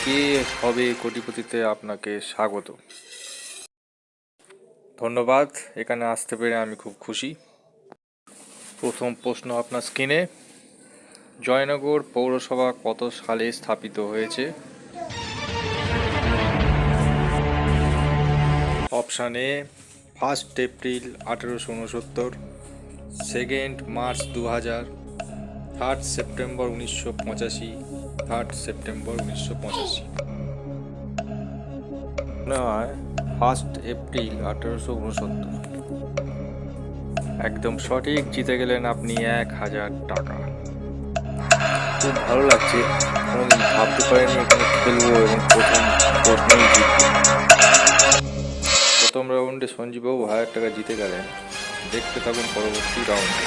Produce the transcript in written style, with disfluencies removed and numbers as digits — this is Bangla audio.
কে হবে কোটিপতিতে আপনাকে স্বাগত। ধন্যবাদ, এখানে আসতে পেরে আমি খুব খুশি। প্রথম প্রশ্ন আপনার স্ক্রিনে, জয়নগর পৌরসভা কত সালে স্থাপিত হয়েছে? Option A 1 April 1869, 2 March 2000, 3 September 1985, 3 September 1985। মনে হয় 1 এপ্রিল 1869। একদম সঠিক, জিতে গেলেন আপনি 1000 টাকা। খুব ভালো লাগছে, কোনোদিন ভাবতে পারিনি এখানে খেলবো এবং প্রথম প্রশ্নই জিতবো। প্রথম রাউন্ডে সঞ্জীববাবু 1000 টাকা জিতে গেলেন। দেখতে থাকুন পরবর্তী রাউন্ডে।